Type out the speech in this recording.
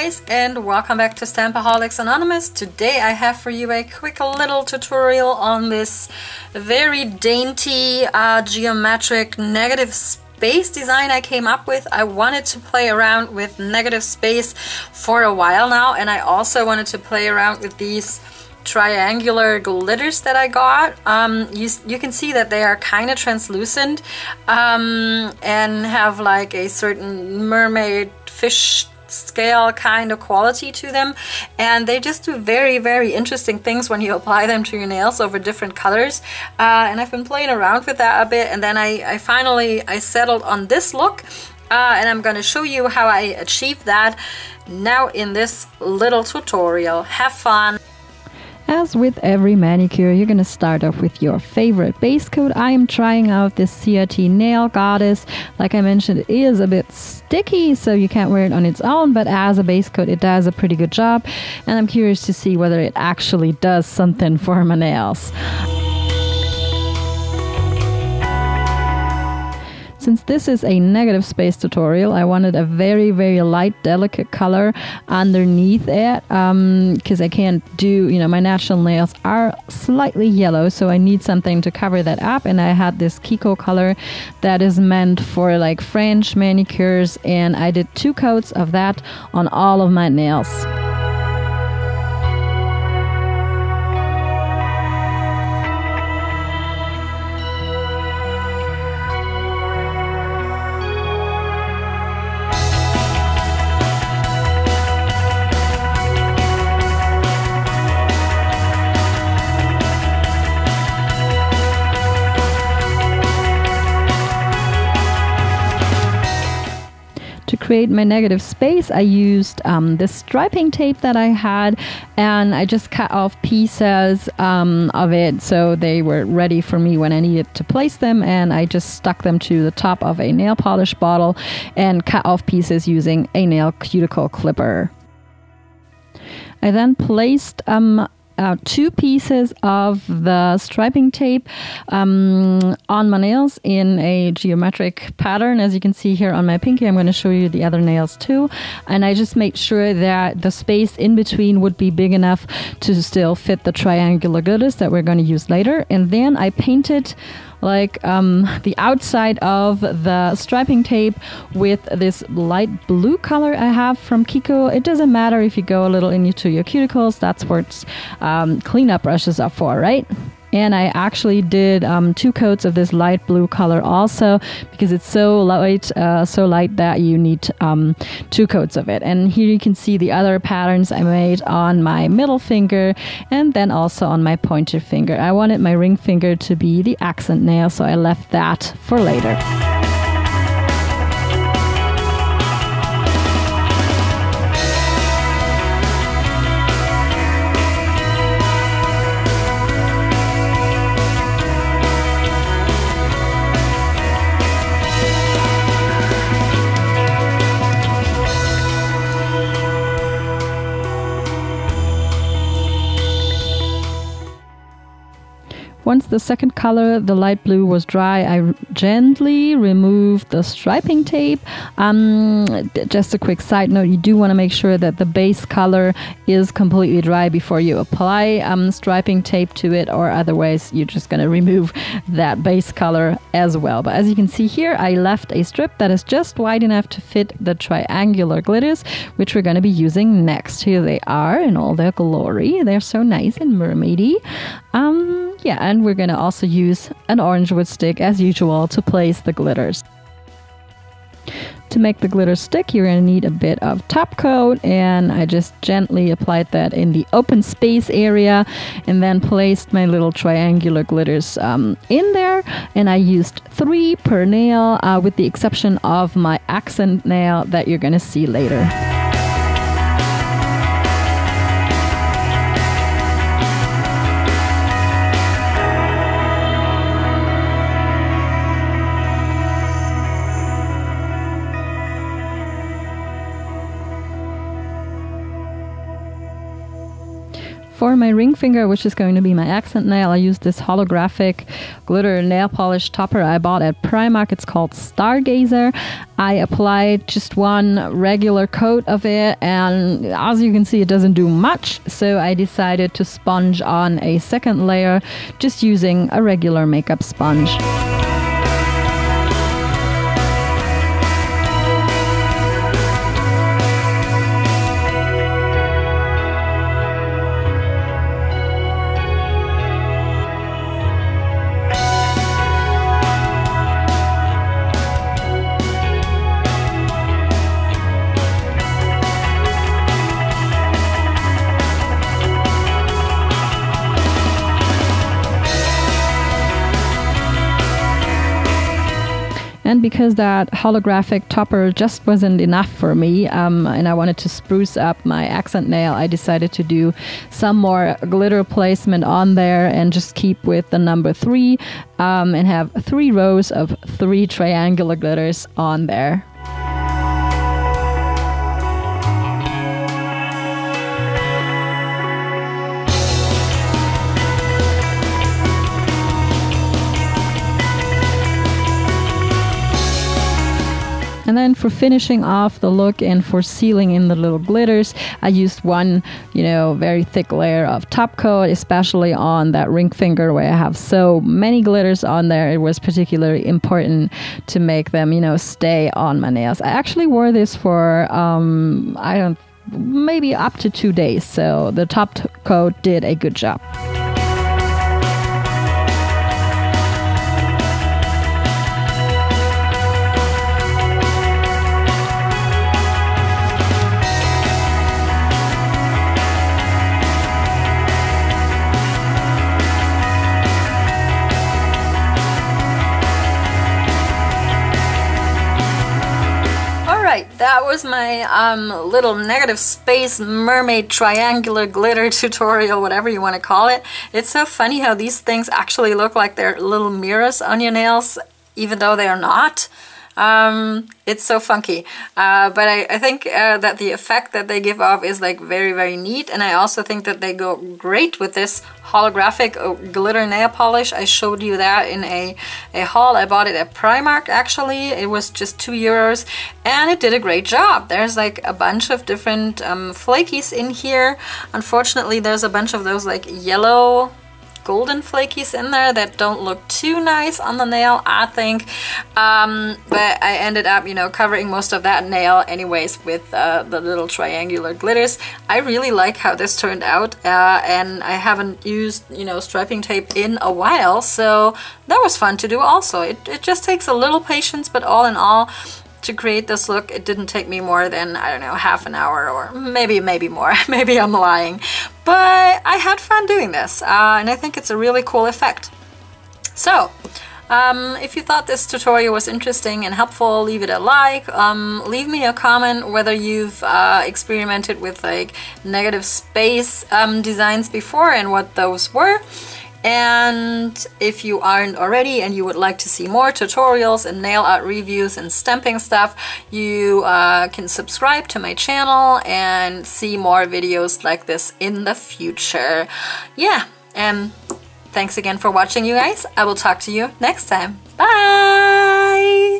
guys, and welcome back to Stampaholics Anonymous. Today I have for you a quick little tutorial on this very dainty geometric negative space design I came up with. I wanted to play around with negative space for a while now, and I also wanted to play around with these triangular glitters that I got. You can see that they are kind of translucent and have like a certain mermaid fish scale kind of quality to them, and they just do very interesting things when you apply them to your nails over different colors. And I've been playing around with that a bit, and then I finally settled on this look, and I'm going to show you how I achieved that now in this little tutorial. Have fun! As with every manicure, you're going to start off with your favorite base coat. I am trying out this CRT Nail Goddess. Like I mentioned, it is a bit sticky, so you can't wear it on its own, but as a base coat, it does a pretty good job. And I'm curious to see whether it actually does something for my nails. Since this is a negative space tutorial, I wanted a very light, delicate color underneath it, because I can't do, my natural nails are slightly yellow, so I need something to cover that up. And I had this Kiko color that is meant for like French manicures, and I did 2 coats of that on all of my nails. To create my negative space, I used this striping tape that I had, and I just cut off pieces of it so they were ready for me when I needed to place them, and I just stuck them to the top of a nail polish bottle and cut off pieces using a nail cuticle clipper. I then placed 2 pieces of the striping tape on my nails in a geometric pattern. As you can see here on my pinky, I'm going to show you the other nails too. And I just made sure that the space in between would be big enough to still fit the triangular glitters that we're going to use later. And then I painted like the outside of the striping tape with this light blue color I have from Kiko. It doesn't matter if you go a little into your cuticles, that's what cleanup brushes are for, right? And I actually did 2 coats of this light blue color also, because it's so light that you need 2 coats of it. And here you can see the other patterns I made on my middle finger and then also on my pointer finger. I wanted my ring finger to be the accent nail, so I left that for later. Once the second color, the light blue, was dry, I gently removed the striping tape. Just a quick side note, you do want to make sure that the base color is completely dry before you apply striping tape to it, or otherwise you're just going to remove that base color as well. But as you can see here, I left a strip that is just wide enough to fit the triangular glitters, which we're going to be using next. Here they are in all their glory. They're so nice and mermaidy. Yeah, and we're going to also use an orange wood stick as usual to place the glitters. To make the glitter stick, you're going to need a bit of top coat, and I just gently applied that in the open space area and then placed my little triangular glitters in there, and I used 3 per nail with the exception of my accent nail that you're going to see later. for my ring finger, which is going to be my accent nail, I used this holographic glitter nail polish topper I bought at Primark. It's called Stargazer. I applied just one regular coat of it, and as you can see, it doesn't do much. So I decided to sponge on a second layer just using a regular makeup sponge. And because that holographic topper just wasn't enough for me, and I wanted to spruce up my accent nail, I decided to do some more glitter placement on there and just keep with the number 3 and have 3 rows of 3 triangular glitters on there. And then for finishing off the look and for sealing in the little glitters, I used one, very thick layer of top coat, especially on that ring finger where I have so many glitters on there. It was particularly important to make them, stay on my nails. I actually wore this for, maybe up to 2 days. So the top coat did a good job. That was my little negative space mermaid triangular glitter tutorial, whatever you want to call it. It's so funny how these things actually look like they're little mirrors on your nails, even though they are not. It's so funky, but I think that the effect that they give off is like very, very neat, and I also think that they go great with this holographic glitter nail polish. I showed you that in a haul. I bought it at Primark actually. It was just €2 and it did a great job. There's like a bunch of different flakies in here. Unfortunately, there's a bunch of those like yellow golden flakies in there that don't look too nice on the nail, I think, but I ended up covering most of that nail anyways with the little triangular glitters. I really like how this turned out, and I haven't used striping tape in a while, so that was fun to do also. It just takes a little patience, but all in all, to create this look, it didn't take me more than, I don't know, half an hour, or maybe more. Maybe I'm lying. But I had fun doing this, and I think it's a really cool effect. So, if you thought this tutorial was interesting and helpful, leave it a like. Leave me a comment whether you've experimented with like negative space designs before and what those were. And if you aren't already and you would like to see more tutorials and nail art reviews and stamping stuff, you can subscribe to my channel and see more videos like this in the future. Yeah, and thanks again for watching, you guys. I will talk to you next time. Bye!